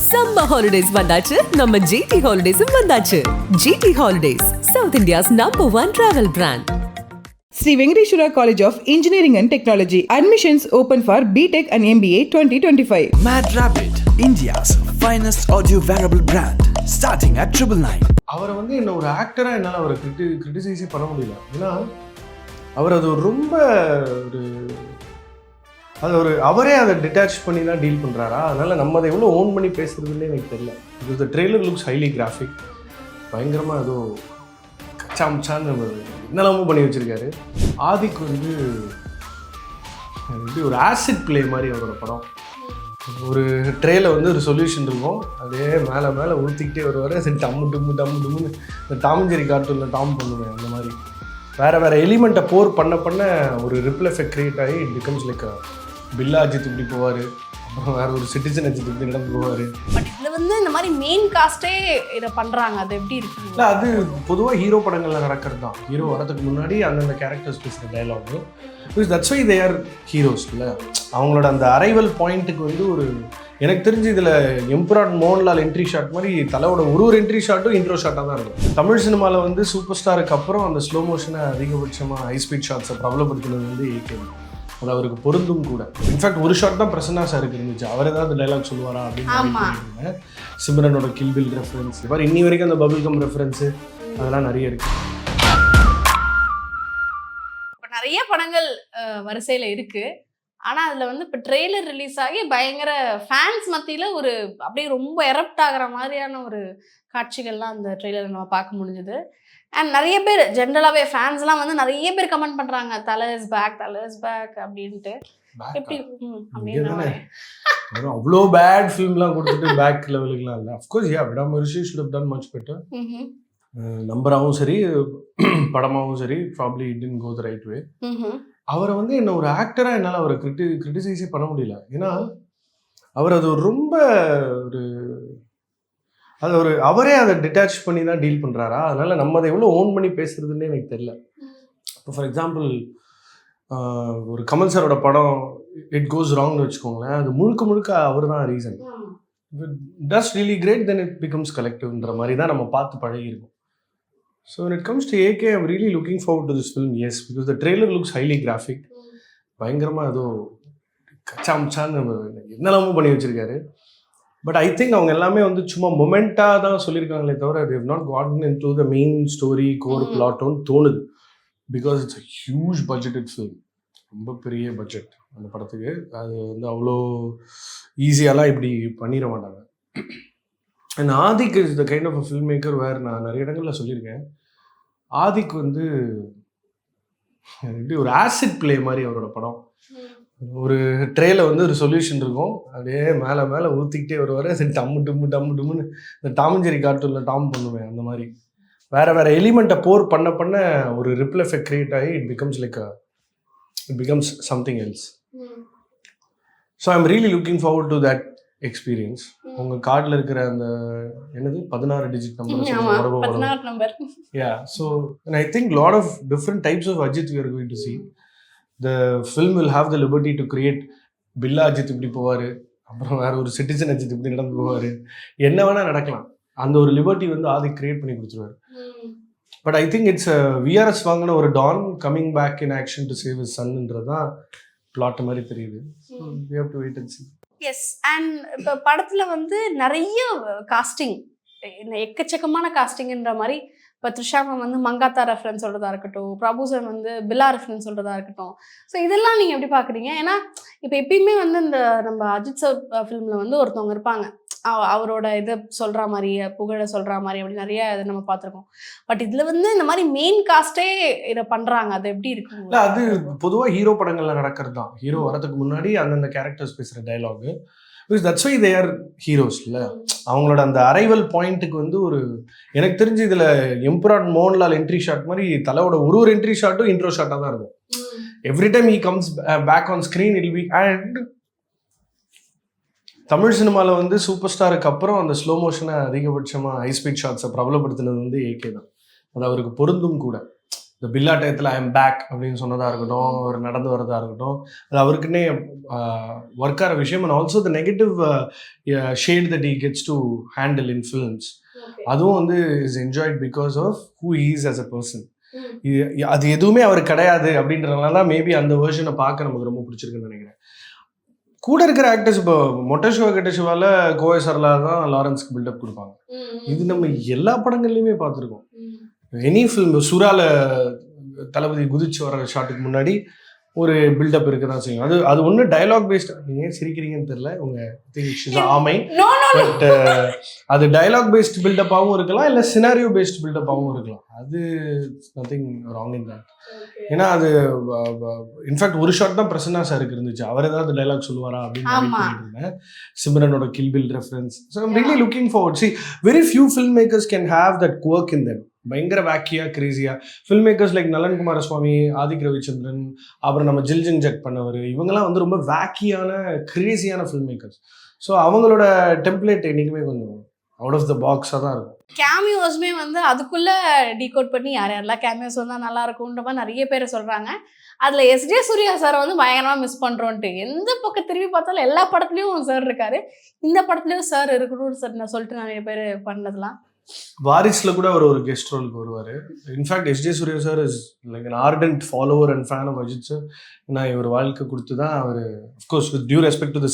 Summer holidays வந்தாச்சு நம்ம GT Holidays வந்தாச்சு. GT Holidays, South India's #1 travel brand. Sri Venkateshwaraa College of Engineering and Technology. Admissions open for B.Tech and MBA 2025. Mad Rabbit, India's finest audio wearable brand, starting at 999. அவரை வந்து என்ன ஒரு ஆக்டராக என்னால் அவரை கிரிட்டிசைஸே பண்ண முடியல. ஏன்னா அவர் அது ரொம்ப அவரே அதை டிட்டாச் பண்ணி தான் டீல் பண்ணுறாரா, அதனால் நம்ம அதை எவ்வளோ ஓன் பண்ணி பேசுகிறதுன்னு எனக்கு தெரியல. Because the trailer looks highly graphic, பயங்கரமாக ஏதோ கச்சாம்ச்சான்னு என்னெல்லாமோ பண்ணி வச்சுருக்காரு. ஆதிக் வந்து ஒரு ஆசிட் பிளே மாதிரி அவரோட படம். ஒரு ட்ரேயில் வந்து ஒரு சொல்யூஷன் இருக்கும், அதே மேலே மேலே ஊற்றிக்கிட்டே வருவார். சரி டம்மு டும்முன்னு இந்த டாமஞ்சேரி கார்ட்டூனில் டாம் பண்ணுவேன், அந்த மாதிரி வேறு எலிமெண்ட்டை போர் பண்ண ஒரு ரிப்பிள் எஃபெக்ட் க்ரியேட் ஆகி இட் பிகம்ஸ் லைக் பில்லா அஜித் இப்படி போவார், அப்புறம் வேறு ஒரு சிட்டிசன் அஜித் இப்படி நடந்து போவார். பட் இதில் வந்து இந்த மாதிரி மெயின் காஸ்ட்டே இதை பண்ணுறாங்க, அது எப்படி இருக்கு? இல்லை, அது பொதுவாக ஹீரோ படங்களில் நடக்கிறது தான். ஹீரோ வரதுக்கு முன்னாடி அந்தந்த கேரக்டர்ஸ் பேசுகிற dialogue, because that's why they are heroes. இல்லை, அவங்களோட அந்த அரைவல் பாயிண்ட்டுக்கு வந்து ஒரு எனக்கு தெரிஞ்சு இதில் எம்பரான் மோகன்லால் என்ட்ரி ஷாட் மாதிரி தலையோட ஒரு என்ட்ரி ஷாட்டும் இன்ட்ரோ ஷாட்டாக தான் இருக்கும். தமிழ் சினிமாவில் வந்து சூப்பர் ஸ்டாருக்கு அப்புறம் அந்த ஸ்லோ மோஷனை அதிகபட்சமாக ஹை ஸ்பீட் ஷாட்ஸை பிரபலப்படுத்தினது வந்து ஏகே. அது அவருக்கு பொருந்தும் கூட. இன்ஃபேக்ட் ஒரு ஷாட் தான் பிரசன்னா சாருக்கு இருந்துச்சு, அவர் ஏதாவது டைலாக் சொல்லுவாரா அப்படின்னு. சிம்ரனோட கில்பில் ரெஃபரன்ஸ், இது மாதிரி இன்னி வரைக்கும் அந்த பபிள் கம் ரெஃபரன்ஸு அதெல்லாம் நிறைய இருக்குது. இப்போ நிறைய படங்கள் வரிசையில் இருக்குது, ஆனால் அதில் வந்து இப்போ ட்ரெய்லர் ரிலீஸ் ஆகி பயங்கர ஃபேன்ஸ் மத்தியில் ஒரு அப்படியே ரொம்ப எரப்ட் ஆகிற மாதிரியான ஒரு காட்சிகள்லாம் அந்த ட்ரெய்லரை நம்ம பார்க்க முடிஞ்சுது. அண்ட் நிறைய பேர் ஜென்ரலாகவே ஃபேன்ஸ்லாம் வந்து நிறைய பேர் கமெண்ட் பண்ணுறாங்க, தலை இஸ் பேக் அப்படின்ட்டு. எப்படி அப்படின்னு அவ்வளோ பேட் ஃபிலிம்லாம் கொடுத்துட்டு பேக் லெவலுக்குலாம் இல்லை. Of course Vidaamuyarchi should have done much better. நம்பராகவும் சரி படமாகவும் சரி probably it didn't go the right way. அவரை வந்து என்ன ஒரு ஆக்டராக என்னால் அவரை கிரிட்டிசைஸே பண்ண முடியல. ஏன்னா அவர் அது ரொம்ப அவரே அதை டிட்டாச் பண்ணி தான் டீல் பண்ணுறாரா, அதனால் நம்ம அதை எவ்வளோ ஓன் பண்ணி பேசுகிறதுன்னு எனக்கு தெரியல. இப்போ ஃபார் எக்ஸாம்பிள் ஒரு கமல் சாரோட படம் இட் கோஸ் ராங்னு வச்சுக்கோங்களேன், அது முழுக்க அவர் தான் reason. Does really great then it becomes கலெக்டிவ்ன்ற மாதிரி தான் நம்ம பார்த்து பழகிருக்கோம். So when it comes to AK, I'm really looking forward to this film, yes, because the trailer looks highly graphic. பயங்கரமாக ஏதோ கச்சாம்ச்சான்னு என்னெல்லாமோ பண்ணி வச்சுருக்காரு. பட் ஐ திங்க் அவங்க எல்லாமே வந்து சும்மா மொமெண்ட்டாக தான் சொல்லியிருக்காங்களே தவிர they have not gotten into the main story, core plot-னு தோணுது. Because it's a huge budgeted film, ரொம்ப பெரிய பட்ஜெட் அந்த படத்துக்கு. அது வந்து அவ்வளோ ஈஸியாலாம் இப்படி பண்ணிட மாட்டாங்க. And Adhik is the kind of a film maker வேறு நான் நிறைய இடங்களில் சொல்லியிருக்கேன். ஆதிக் வந்து எப்படி ஒரு ஆசிட் பிளே மாதிரி அவரோட படம். ஒரு ட்ரேயில் வந்து ஒரு சொல்யூஷன் இருக்கும், அப்படியே மேலே மேலே ஊற்றிக்கிட்டே வருவார். சரி டம்மு டும்முன்னு இந்த டாமஞ்சேரி கார்ட்டூனில் டாம் பண்ணுவேன், அந்த மாதிரி வேறு எலிமெண்ட்டை போர் பண்ண ஒரு ரிப்பிள் எஃபெக்ட் க்ரியேட் ஆகி it becomes something else. So I am really looking forward to that experience. உங்கள் கார்டில் இருக்கிற அந்த என்னது 16 digit number. So I think lot of different types of Ajith we are going to see. The film will have the liberty to create Billa Ajith இப்படி போவார், அப்புறம் வேறு ஒரு சிட்டிசன் அஜித் இப்படி நடந்து போவார், என்ன வேணால் நடக்கலாம். அந்த ஒரு லிபர்ட்டி வந்து ஆதி கிரியேட் பண்ணி கொடுத்துருவார். But I think it's VRS வாங்கின ஒரு don coming back in action to save his சன்ன்றது தான் பிளாட் மாதிரி தெரியுது. we have to wait and see. Yes. And இப்போ படத்தில் வந்து நிறைய காஸ்டிங், எக்கச்சக்கமான காஸ்டிங்ன்ற மாதிரி. இப்போ த்ரிஷாமன் வந்து மங்காத்தா ரெஃபரன்ஸ் சொல்கிறதா இருக்கட்டும், பிரபுசன் வந்து பில்லா ரெஃபரன்ஸ் சொல்கிறதா இருக்கட்டும். ஸோ இதெல்லாம் நீங்கள் எப்படி பார்க்குறீங்க? ஏன்னா இப்போ எப்பயுமே வந்து இந்த நம்ம அஜித் சார் ஃபிலிமில் வந்து ஒருத்தவங்க இருப்பாங்க, அவரோட இதை சொல்கிற மாதிரி புகழை சொல்கிற மாதிரி அப்படி நிறைய இதை நம்ம பார்த்துருக்கோம். பட் இதில் வந்து இந்த மாதிரி மெயின் காஸ்ட்டே இதை பண்ணுறாங்க, அது எப்படி இருக்கு? இல்லை, அது பொதுவாக ஹீரோ படங்களில் நடக்கிறது தான். ஹீரோ வரதுக்கு முன்னாடி அந்தந்த கேரக்டர்ஸ் பேசுகிற dialogue, because that's why they are heroes. இல்லை, அவங்களோட அந்த அரைவல் பாயிண்ட்டுக்கு வந்து ஒரு எனக்கு தெரிஞ்சு இதில் எம்பரான் மோகன்லால் என்ட்ரி ஷாட் மாதிரி தலையோட ஒரு என்ட்ரி ஷாட்டும் இன்ட்ரோ ஷாட்டாக தான் இருக்கும். Every time he comes back on screen it will be. And Tamil சினிமாவில் வந்து சூப்பர் ஸ்டாருக்கு அப்புறம் அந்த ஸ்லோ மோஷனை அதிகபட்சமாக ஹை ஸ்பீட் ஷாட்ஸை பிரபலப்படுத்தினது வந்து ஏகே தான். அது அவருக்கு பொருந்தும் கூட. இந்த பில்லா டயத்தில் ஐ எம் பேக் அப்படின்னு சொன்னதாக இருக்கட்டும், ஒரு நடந்து வரதாக இருக்கட்டும், அது அவருக்குன்னே ஒர்க் ஆகிற விஷயம். And also the negative shade that he gets to handle in films, அதுவும் வந்து is enjoyed because of who is as a person. அது எதுவுமே அவர் கிடையாது அப்படின்றதுனால தான் மேபி அந்த வேர்ஷனை பார்க்க நமக்கு ரொம்ப பிடிச்சிருக்குன்னு நினைக்கிறேன். கூட இருக்கிற ஆக்டர்ஸ் இப்போ மொட்டை சிவா கெட்ட சிவால கோவை சரலா தான் லாரன்ஸ்க்கு பில்டப் கொடுப்பாங்க. இது நம்ம எல்லா படங்கள்லையுமே பார்த்துருக்கோம். எனி ஃபிலிம் சுறால தளபதி குதிச்சு வர ஷாட்டுக்கு முன்னாடி ஒரு பில்டப் இருக்க தான் செய்யும். அது ஒன்று டயலாக் பேஸ்ட். நீங்கள் சிரிக்கிறீங்கன்னு தெரியல, உங்கள் ஆமை, பட் அது டயலாக் பேஸ்ட் பில்டப்பாகவும் இருக்கலாம், இல்லை சினாரியோ பேஸ்ட் பில்டப்பாகவும் இருக்கலாம். அது நத்திங் ராங் இன் தட். ஏன்னா அது இன்ஃபேக்ட் ஒரு ஷாட் தான் பிரசன்னா சாருக்கு இருந்துச்சு. அவர் ஏதாவது டைலாக் சொல்லுவாரா அப்படின்னு இருந்தேன். சிம்ரனோட Kill Bill reference. So I'm really looking forward. See very few film makers can have that quirk in them. பயங்கர வேக்கியா கிரேசியா film makers like Nalan Kumarasamy, Adhik Ravichandran, அப்புறம் நம்ம ஜில்ஜிங் ஜக் பண்ணவர், இவங்கெல்லாம் வந்து ரொம்ப வேக்கியான கிரேசியான ஃபில்ம் மேக்கர்ஸ். ஸோ அவங்களோட டெம்ப்ளேட் என்றைக்குமே கொஞ்சம் அவுட் ஆஃப் த பாக்ஸாக தான் இருக்கும். கேமியோஸ்மே வந்து அதுக்குள்ள டீகோட் பண்ணி யாரெல்லாம் கேமியோஸ் வந்தால் நல்லா இருக்கும்ன்ற மாதிரி நிறைய பேர் சொல்கிறாங்க. அதில் எஸ்ஜே சூர்யா சார் வந்து பயங்கரமாக மிஸ் பண்ணுறோன்ட்டு எந்த பக்கம் திரும்பி பார்த்தாலும் எல்லா படத்துலையும் சார் இருக்காரு, இந்த படத்துலையும் சார் இருக்கணும்னு சார் நான் சொல்லிட்டு நிறைய பேர் பண்ணதெல்லாம். வாரிஸ்ல கூட அவர் ஒரு கெஸ்ட் ரோலுக்கு வருவார். In fact SJ Suryah sir is like an ardent follower and fan of Ajith sir. நான் இவர் வாழ்க்கை கொடுத்து தான் அவர், of course with due respect to the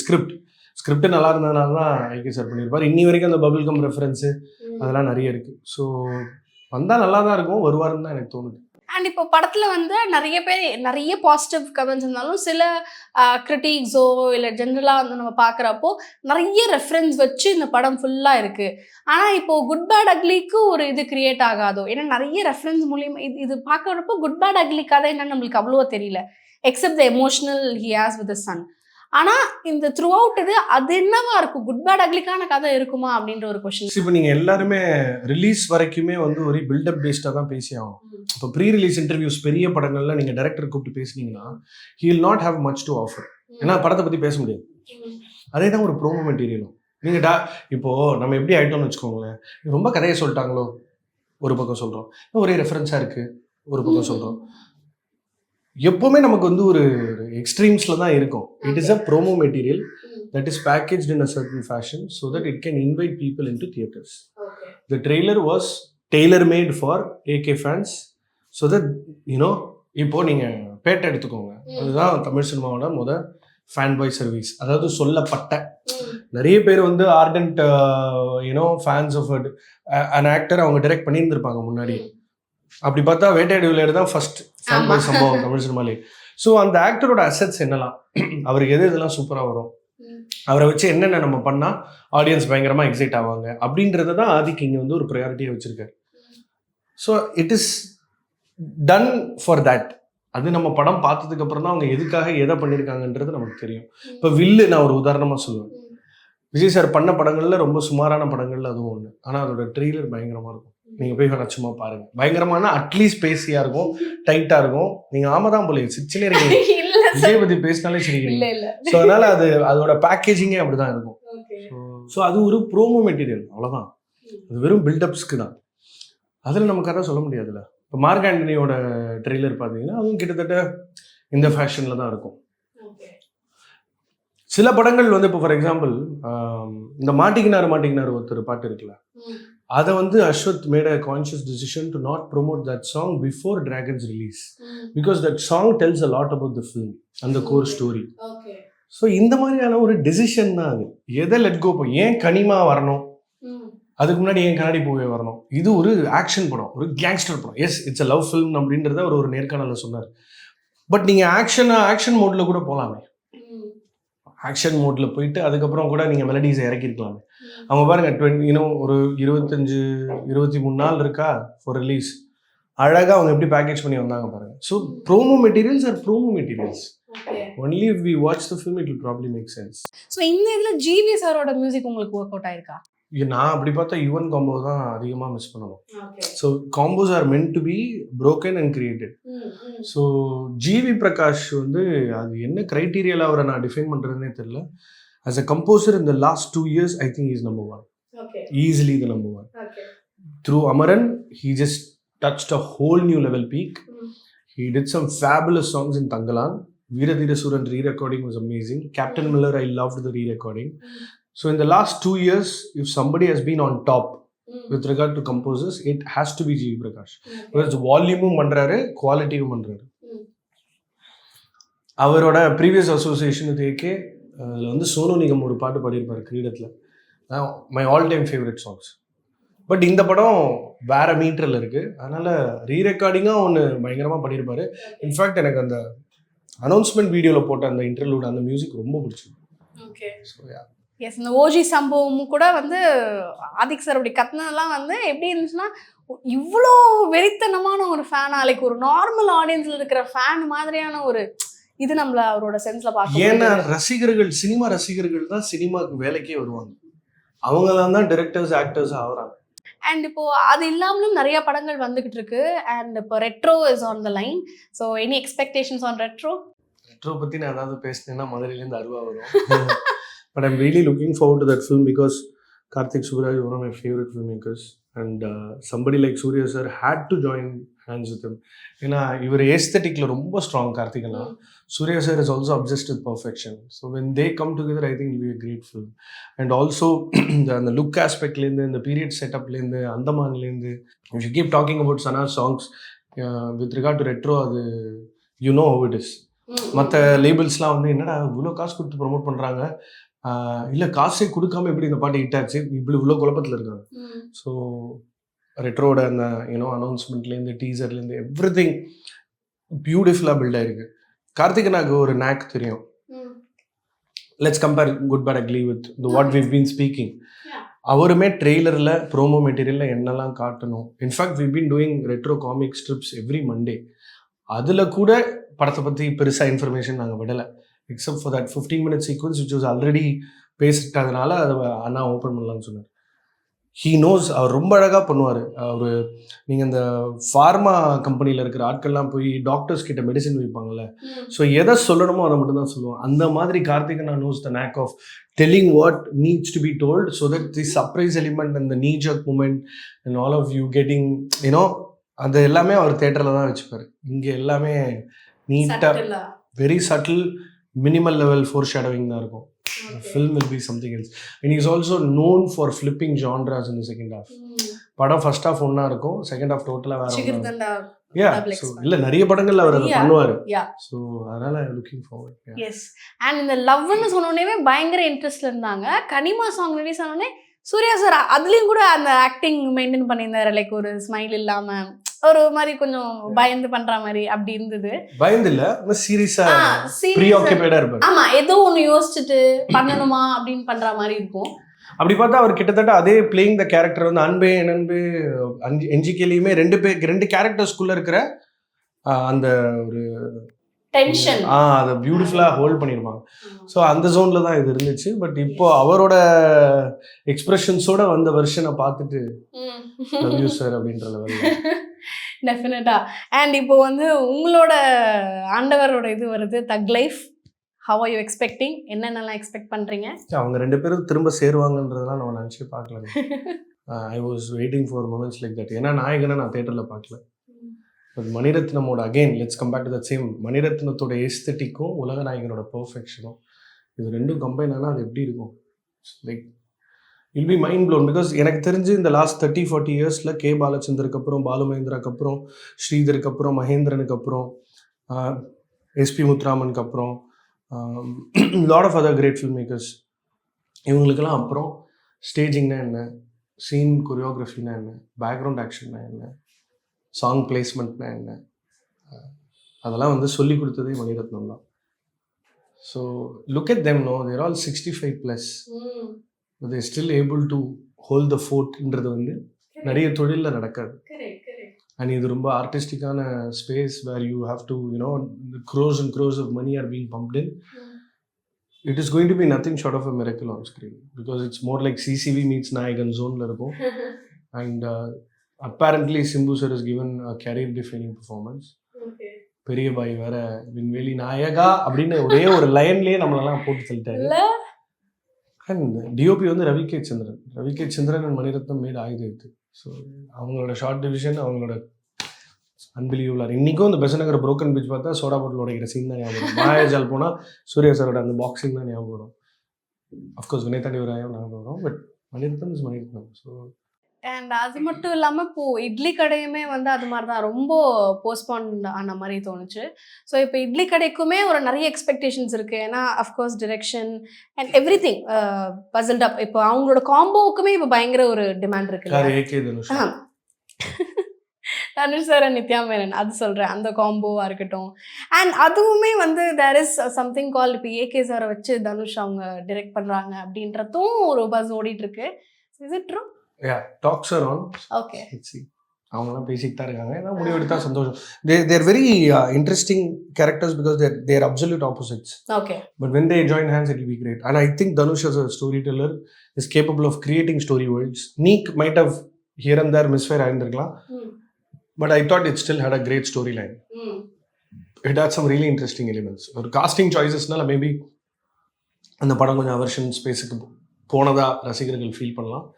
script நல்லா இருந்ததுனால தான் ஐகே சார் பண்ணியிருப்பார். இன்னி வரைக்கும் அந்த பபிள் கம் ரெஃபரன்ஸு அதெல்லாம் நிறைய இருக்குது. ஸோ வந்தால் நல்லா தான் இருக்கும், வருவாருன்னு தான் எனக்கு தோணுது. அண்ட் இப்போ படத்தில் வந்து நிறைய பேர் நிறைய பாசிட்டிவ் கமெண்ட்ஸ் இருந்தாலும் சில கிரிட்டிக்ஸோ இல்லை ஜென்ரலாக வந்து நம்ம பார்க்குறப்போ நிறைய ரெஃபரன்ஸ் வச்சு இந்த படம் ஃபுல்லாக இருக்குது. ஆனால் இப்போது குட் பேட் அக்லிக்கு ஒரு இது கிரியேட் ஆகாதோ, ஏன்னா நிறைய ரெஃபரன்ஸ் மூலியமாக இது பார்க்குறப்போ குட் பேட் அக்லி கதை என்னன்னு நம்மளுக்கு அவ்வளோ தெரியல, except the emotional he has with son. ஆனால் இந்த த்ரூ அவுட் இது அது என்னவா இருக்கும், குட் பேட் அக்லிக்கான கதை இருக்குமா அப்படின்ற ஒரு கொஸ்டின். இப்போ நீங்கள் எல்லாருமே ரிலீஸ் வரைக்குமே வந்து ஒரு பில்டப் பேஸ்டாக தான் பேசி ஆகும். இப்போ ப்ரீ ரிலீஸ் இன்டர்வியூஸ் பெரிய படங்கள்ல நீங்கள் டைரக்டர் கூப்பிட்டு பேசுனீங்கன்னா he will not have much to offer. ஏன்னா படத்தை பற்றி பேச முடியாது. அதே தான் ஒரு ப்ரோமோ மெட்டீரியலும். நீங்கள் இப்போது நம்ம எப்படி ஆகிட்டோம்னு வச்சுக்கோங்களேன், ரொம்ப கதையை சொல்லிட்டாங்களோ ஒரு பக்கம் சொல்கிறோம், ஒரே ரெஃபரன்ஸாக இருக்குது ஒரு பக்கம் சொல்கிறோம். எப்போவுமே நமக்கு வந்து ஒரு எக்ஸ்ட்ரீம்ஸில் தான் இருக்கும். It is a promo material that is packaged in a certain fashion so that it can invite people into theatres. The trailer was tailor-made for AK fans so that, you know, இப்போ நீங்கள் பேட்டை எடுத்துக்கோங்க, அதுதான் தமிழ் சினிமாவோட fan boy service. அதாவது சொல்லப்பட்ட நிறைய பேர் வந்து ardent you know fans of an actor அவங்க டைரக்ட் பண்ணியிருந்திருப்பாங்க முன்னாடி. அப்படி பார்த்தா வேட்டையாடு விளையாடு தான் ஃபர்ஸ்ட் ஃபேன் பாய் சம்பவம் தமிழ் சினிமாலே. ஸோ அந்த ஆக்டரோட அசெட்ஸ் என்னலாம், அவருக்கு இதெல்லாம் சூப்பராக வரும், அவரை வச்சு என்னென்ன நம்ம பண்ணால் ஆடியன்ஸ் பயங்கரமாக எக்ஸைட் ஆவாங்க அப்படின்றத தான் ஆதிக் இங்கே வந்து ஒரு ப்ரையாரிட்டியாக வச்சுருக்காரு. So it is done for that. அது நம்ம படம் பார்த்ததுக்கு அப்புறம் தான் அவங்க எதுக்காக எதை பண்ணியிருக்காங்கன்றது நமக்கு தெரியும். இப்போ வில்லு நான் ஒரு உதாரணமாக சொல்லுவேன். விஜய் சார் பண்ண படங்களில் ரொம்ப சுமாரான படங்கள்ல அதுவும் ஒன்று. ஆனால் அதோட ட்ரெய்லர் பயங்கரமாக இருக்கும். நீங்கள் போய் நிச்சயமா பாருங்கள். பயங்கரமான அட்லீஸ்ட் பேசியாக இருக்கும், டைட்டாக இருக்கும். நீங்கள் ஆமாம் தான் போல சிச்சிலே இருக்கீங்க, விஜய் பற்றி பேசினாலே சரி. ஸோ அதனால் அதோட பேக்கேஜிங்கே அப்படி தான் இருக்கும். ஸோ அது ஒரு ப்ரோமோ மெட்டீரியல், அவ்வளோதான். அது வெறும் பில்டப்ஸ்க்கு தான். அதில் நம்ம கதை சொல்ல முடியாதுல்ல. இப்போ மார்க் ஆண்டனியோட ட்ரெய்லர் பார்த்தீங்கன்னா அதுவும் கிட்டத்தட்ட இந்த ஃபேஷனில் தான் இருக்கும். சில படங்கள் வந்து இப்போ ஃபார் எக்ஸாம்பிள் இந்த மாட்டிக்கினார் ஒருத்தர் பாட்டு இருக்குல்ல, அதை வந்து Ashwath made a conscious decision to not promote that song before Dragon's release because that song tells a lot about the film அந்த கோர் ஸ்டோரி. ஸோ இந்த மாதிரியான ஒரு டிசிஷன் தான் அது. எதை லெட் கோ, ஏன் கனிமா வரணும், அதுக்கு முன்னாடி ஏன் கண்ணாடி பூவே வரணும். இது ஒரு ஆக்ஷன் படம், ஒரு கேங்ஸ்டர் படம். Yes, it's a love film அப்படின்றத அவர் ஒரு நேர்காணலில் சொன்னார். பட் நீங்கள் ஆக்ஷன் மோடில் கூட போகலாமே. ஆக்ஷன் மோடில் போயிட்டு அதுக்கப்புறம் கூட நீங்கள் மெலடிஸை இறக்கிருக்கலாமே. அவங்க பாருங்கள், ஒரு 23 நாள் இருக்கா ஃபார் ரிலீஸ், அழகாக அவங்க எப்படி பேக்கேஜ் பண்ணி வந்தாங்க பாருங்கள். So promo materials are promo materials. Only if we watch the film it will probably make sense. So இந்த இதில் ஜிவி சாரோட மியூசிக் உங்களுக்கு ஒர்க் அவுட் ஆயிருக்கா? நான் அப்படி பார்த்தா யுவன் காம்போ தான் அதிகமாக மிஸ் பண்ணணும். So compose are meant to be broken and created. So GV Prakash வந்து அது என்ன க்ரைட்டீரியாவில் அவரை நான் டிஃபைன் பண்ணுறதுனே தெரியல. As a composer in the last 2 years I think he is number one. Easily the number one. Through Amaran he just touched a whole new level peak. He did some fabulous songs in Tangalan. Veera Dhira Suran re-recording was amazing. Captain Miller, I loved the re-recording. So in the last 2 years, if somebody has been on top with regard to composers, it has to be G.V. Prakash. Because volume பண்றாரு, குவாலிட்டியும் பண்றாரு. அவரோட previous association with AK அதில் வந்து சோனு நிகம் ஒரு பாட்டு பாடியிருப்பார் கிரீடத்தில். My all time favourite songs. But இந்த படம் வேற மீட்டரில் இருக்குது. அதனால் ரீரெக்கார்டிங்காக ஒன்று பயங்கரமாக பண்ணியிருப்பார். இன்ஃபேக்ட் எனக்கு அந்த அனௌன்ஸ்மெண்ட் வீடியோவில் போட்ட அந்த இன்டர்வியூட அந்த மியூசிக் ரொம்ப பிடிச்சிருக்கு. ஓகே. So yeah. எஸ், இந்த ஓஜி சம்பவமும் கூட வந்து ஆதிக் சார் அப்படி கத்துனதெல்லாம் வந்து எப்படி இருந்துச்சுன்னா, இவ்வளோ வெறித்தனமான ஒரு ஃபேன், நாளைக்கு ஒரு நார்மல் ஆடியன்ஸில் இருக்கிற ஃபேன் மாதிரியான ஒரு இது நம்மள அவரோட சென்ஸ்ல பார்க்க. ஏன்னா ரசிகர்கள், சினிமா ரசிகர்கள் தான் சினிமாவுக்கு வேலைக்கே வருவாங்க. அவங்களாம் தான் டைரக்டர்ஸ் ஆக்டர்ஸ் ஆகுறாங்க. அண்ட் இப்போ அது இல்லாமலும் நிறைய படங்கள் வந்துகிட்டு இருக்கு. அண்ட் இப்போ retro is on the line. So any expectations on retro? Retro பற்றி நான் ஏதாவது பேசினேன்னா மதுரையிலேருந்து அருவா வரும். But I'm really looking forward to that film because Karthik Subraj is one of my favorite filmmakers, and somebody like Surya sir had to join hands with him. ஏன்னா இவர் ஏஸ்தட்டிக்ல ரொம்ப strong. கார்த்திகனா Surya sir is also obsessed with perfection. So when they come together, I think it will be a great film. And also the look aspectலேருந்து, இந்த period செட்டப்லேருந்து, அந்தமான்லேருந்து, if you keep talking about Sana songs with regard to retro, அது you know how it is. மற்ற லேபிள்ஸ்லாம் வந்து என்னடா இவ்வளோ காசு கொடுத்து promote பண்ணுறாங்க, இல்லை காசே கொடுக்காம எப்படி இந்த பாட்டு ஹிட் ஆச்சு, இவ்வளோ குழப்பத்தில் இருக்காங்க. ஸோ ரெட்ரோட அந்த அனௌன்ஸ்மெண்ட்லேருந்து டீசர்லேருந்து எவ்ரி திங் பியூட்டிஃபுல்லாக பில்ட் ஆயிருக்கு. கார்த்திகனாக்கு ஒரு நேக் தெரியும். Let's compare Good Bad Ugly with what we've been speaking. அவருமே ட்ரெய்லரில் ப்ரோமோ மெட்டீரியலில் என்னெல்லாம் காட்டணும். In fact we've been doing Retro comic strips every Monday. அதில் கூட படத்தை பற்றி பெருசாக இன்ஃபர்மேஷன் நாங்கள் விடலை, except for that 15 minute sequence which was already பேசிட்டதுனால அதை அண்ணா ஓப்பன் பண்ணலான்னு சொன்னார். He knows. அவர் ரொம்ப அழகாக பண்ணுவார். அவர் நீங்கள் இந்த ஃபார்மா கம்பெனியில் இருக்கிற ஆட்கள்லாம் போய் டாக்டர்ஸ் கிட்ட மெடிசன் வைப்பாங்கள்ல, ஸோ எதை சொல்லணுமோ அதை மட்டும் தான் சொல்லுவோம். அந்த மாதிரி கார்த்திகனா knows the knack of telling what needs to be told so that the surprise element and the knee jerk moment and all of you getting அது எல்லாமே அவர் தியேட்டரில் தான் வச்சுப்பார். இங்கே எல்லாமே நீட்டாக very subtle minimal level foreshadowing தான் இருக்கும். Film will be something else. And is also known for flipping genres in second half. படம் ஃபர்ஸ்ட் ஹாஃப் ஒன்றா இருக்கும், செகண்ட் ஹாஃப் டோட்டலாக வேறு. இல்லை நிறைய படங்கள்ல அவர் அதை பண்ணுவார். ஸோ அதனால லுக்கிங் ஃபார்வர்ட். எஸ். அண்ட் இந்த லவ்னு சொன்னோடனே பயங்கர இன்ட்ரெஸ்ட்ல இருந்தாங்க. கனிமா சாங் ரிலீஸ் ஆனோடனே சூர்யா சார் அதுலேயும் கூட அந்த ஆக்டிங் மெயின்டைன் பண்ணியிருந்தாரு. லைக் ஒரு ஸ்மைல் இல்லாம ஒரு மாதிரி கொஞ்சம் பயந்து பண்ற மாதிரி அப்படி இருந்தது. பயந்து இல்ல, சீரியஸா ப்ரீஆக்குபைடா இருப்பாரு. ஆமா, ஏதோ ஒன்னு யோசிச்சுட்டு பண்ணணுமா அப்படின்னு பண்ற மாதிரி இருக்கும். அப்படி பார்த்தா அவர் கிட்டத்தட்ட அதே பிளேயிங் த கேரக்டர் வந்து அன்பே நண்பு என்ஜிகேலையுமே ரெண்டு கேரக்டர்ஸ்குள்ள இருக்கிற அந்த ஒரு டென்ஷன் அதை பியூட்டிஃபுல்லாக ஹோல்ட் பண்ணியிருப்பாங்க. ஸோ அந்த ஜோனில் தான் இது இருந்துச்சு. பட் இப்போ அவரோட எக்ஸ்பிரஷன்ஸோட வந்த வெர்ஷனை பார்த்துட்டு லவ் யூ சார் அப்படின்ற லெவலில் டெஃபினட்டா. அண்ட் இப்போ வந்து உங்களோட ஆண்டவரோட இது வருது, Thug Life. How are you expecting? என்னென்னலாம் எக்ஸ்பெக்ட் பண்ணுறீங்க? அவங்க ரெண்டு பேரும் திரும்ப சேருவாங்கன்றதெல்லாம் நம்ம நினச்சி பார்க்கல. I was waiting for moments like that. ஏன்னா நாயகனை நான் தேட்டரில் பார்க்கல. பட் மணிரத்னமோட again let's come back to that same மணிரத்னத்தோட எஸ்தட்டிக்கும் உலக நாயகனோட பர்ஃபெக்ஷனும் இது ரெண்டும் கம்பைன் ஆனால் அது எப்படி இருக்கும்? Like will be mind blown. Because எனக்கு தெரிஞ்சு இந்த லாஸ்ட் 30-40 இயர்ஸில் கே பாலச்சந்தருக்கு அப்புறம், பாலு மகேந்திராக்கு அப்புறம், ஸ்ரீதருக்கு அப்புறம், மகேந்திரனுக்கு அப்புறம், எஸ்பி முத்துராமனுக்கு அப்புறம், lot of other great film makers, இவங்களுக்கெல்லாம் அப்புறம் ஸ்டேஜிங்னா என்ன, சீன் கொரியோகிராஃபினா என்ன, பேக்ரவுண்ட் ஆக்ஷன்னா என்ன, சாங் பிளேஸ்மெண்ட்னா என்ன, அதெல்லாம் வந்து சொல்லி கொடுத்ததே மணிரத்னம் தான். So look at them, no they're all 65+. they still able to hold the fortன்றது வந்து நிறைய தொழிலில் நடக்காது. அண்ட் இது ரொம்ப ஆர்டிஸ்டிக்கான space where you have to crores and crores of money are being pumped in. It is going to be nothing short of a miracle on screen because it's more like CCV meets Nayagan zone-ல இருக்கும். And apparently Simbu sir has given a career defining performance. பெரிய பாய் வேற விண்வெளி நாயகா அப்படின்னு ஒரே ஒரு லைன்லயே நம்மளெல்லாம் போட்டு சொல்லிட்டாரு. அண்ட் டிஓபி வந்து ரவி கே சந்திரன் அண்ட் மணிரத்னம் மேட் ஆயுதத்து. ஸோ அவங்களோட ஷார்ட் டிவிஷன், அவங்களோட அன்பிலீவபிளாக. இன்றைக்கும் அந்த பெசநகர் புரோக்கன் பீச் பார்த்தா சோடா பாட்டில் உடைக்கிற சீன் தான் ஞாபகம் வரும். மாயாஜால் போனால் சூர்யா சாரோட அந்த பாக்ஸிங் தான் ஞாபகம் வரும். அஃப்கோர்ஸ் வினய் தாண்டிவராயும் ஞாபகம் வரும். But Mani Ratnam is Mani Ratnam. So and அது மட்டும் இல்லாமல் இப்போது இட்லி கடையுமே வந்து அது மாதிரி தான் ரொம்ப போஸ்ட்பான் ஆன மாதிரி தோணுச்சு. ஸோ இப்போ இட்லி கடைக்குமே ஒரு நிறைய எக்ஸ்பெக்டேஷன்ஸ் இருக்குது. ஏன்னா of course direction and every thing puzzled up. இப்போ அவங்களோட காம்போவுக்குமே இப்போ பயங்கர ஒரு டிமாண்ட் இருக்குது. தனுஷ் சார் அண்ட் நித்யா மேனன் அது சொல்கிறேன், அந்த காம்போவாக இருக்கட்டும். அண்ட் அதுவுமே வந்து தேர் இஸ் சம்திங் கால் இப்போ ஏகே சாரை வச்சு தனுஷ் அவங்க டிரெக்ட் பண்ணுறாங்க அப்படின்றதும் ஒரு பஸ் ஓடிட்டுருக்கு. Is it true? Talks are on. Okay, அவங்களாம் பேசிட்டு தான் இருக்காங்க. ஏன்னா முடிவெடுத்தா சந்தோஷம். They're very interesting characters because they're absolute opposites. Okay, but when they join hands it will be great. And I think Dhanush as a storyteller is capable of creating story worlds. Neek might have here and there misfire ஆயிருந்திருக்கலாம். But I thought it still had a great storyline. It had some really interesting elements. ஒரு casting choicesனால maybe அந்த படம் கொஞ்சம் aversion ஸ்பேஸுக்கு போனதா ரசிகர்கள் feel பண்ணலாம்.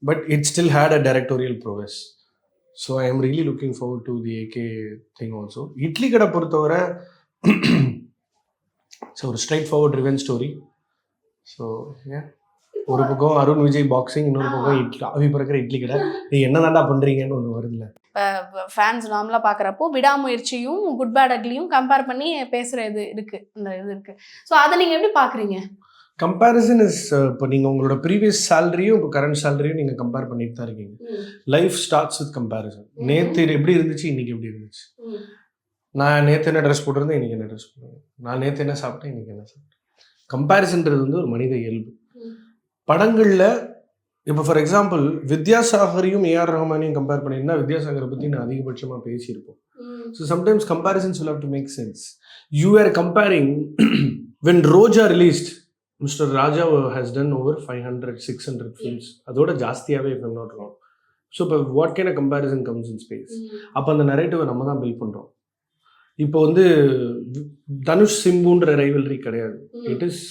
But it still had a directorial prowess. So I am really looking forward to the AK thing also. Idli கடை பொறுத்தவரை ஒரு straight forward revenge story. So ஒரு பக்கம் அருண் விஜய் பாக்ஸிங், இன்னொரு பக்கம் இட்லி அவி பிறக்கிற இட்லி கடை. நீ என்ன தாண்டா பண்ணுறீங்கன்னு ஒன்று வருதுல்ல. ஃபேன்ஸ் நார்மலாக பார்க்குறப்போ விடாமுயற்சியும் குட் பேட் அக்லியும் கம்பேர் பண்ணி பேசுகிற இது இருக்குது, அந்த இது இருக்குது. ஸோ அதை நீங்கள் எப்படி பார்க்குறீங்க? கம்பேரிசன் இஸ் இப்போ நீங்கள் உங்களோட ப்ரீவியஸ் சேலரியும் இப்போ கரண்ட் சேலரியும் நீங்கள் கம்பேர் பண்ணிட்டு தான் இருக்கீங்க. Life starts with comparison. நேற்று எப்படி இருந்துச்சு, இன்றைக்கி எப்படி இருந்துச்சு. நான் நேற்று என்ன ட்ரெஸ் போட்டிருந்தேன், இன்றைக்கி என்ன ட்ரெஸ் போட்டிருந்தேன். நான் நேற்று என்ன சாப்பிட்டேன், இன்றைக்கி என்ன சாப்பிட்டேன். கம்பேரிசன்றது வந்து ஒரு மனித இயல்பு. படங்களில் இப்போ ஃபார் எக்ஸாம்பிள் வித்யாசாகரையும் ஏஆர் ரஹ்மானையும் கம்பேர் பண்ணியிருந்தா வித்யாசாகரை பற்றி நான் அதிகபட்சமாக பேசியிருப்போம். So sometimes comparisons will have to make sense. You are comparing when Roja released, Mr. Raja has done over 500-600 films. அதோட ஜாஸ்தியாகவே if I'm not wrong. So இப்போ what kind of comparison comes in space. அப்போ அந்த நரேட்டிவை நம்ம தான் build பண்ணுறோம். இப்போ வந்து தனுஷ் சிம்புன்ற ரைவல்ரி கிடையாது. இட் இஸ்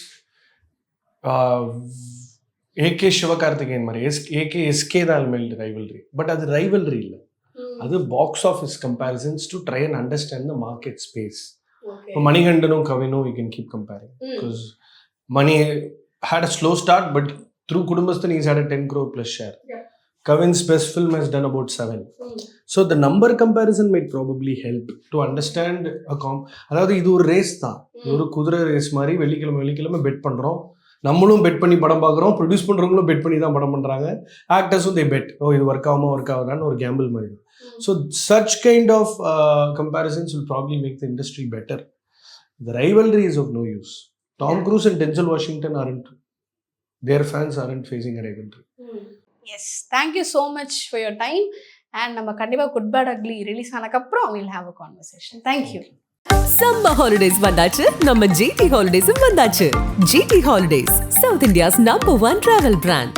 ஏகே சிவகார்த்திகேயன் மாதிரி ஏகே எஸ்கே தான் மெல்ட் ரைவல்ரி. பட் அது ரைவல்ரி இல்லை, அது box office comparisons to try and understand the market space. இப்போ மணிகண்டனும் கவினும் you can keep comparing because Mani had a slow start, but through Kudumbasthan he's had a 10 crore plus share. Kavin's best film has done about 7. So the number comparison might probably help to understand அதாவது இது ஒரு race தான், ஒரு குதிரை race மாதிரி. வெள்ளிக்கிழமை bed பண்ணுறோம், நம்மளும் பெட் பண்ணி படம் பார்க்குறோம், ப்ரொடியூஸ் பண்ணுறவங்களும் பெட் பண்ணி தான் படம் பண்ணுறாங்க, ஆக்டர்ஸும் தே பெட். இது ஒர்க் ஆகாதான்னு ஒரு கேம்பிள் மாதிரி. So such kind of comparisons will probably make the industry better. The rivalry is of no use. Tom Cruise and Denzel Washington their fans aren't facing a rivalry. Yes, thank you so much for your time. And நம்ம கண்டிப்பா good Bad ugly release ஆனதுக்கு அப்புறம் we'll have a conversation. Thank you. Summer holidays வந்தாச்சு, நம்ம ஜிடி ஹாலிடேஸும் வந்தாச்சு. GT holidays, South India's #1 travel brand.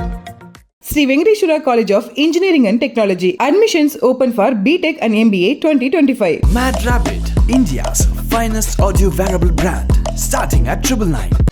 Sri Venkateshwaraa College of Engineering and Technology. Admissions open for B.Tech and MBA 2025. Mad Rabbit, India's finest audio wearable brand, starting at 999.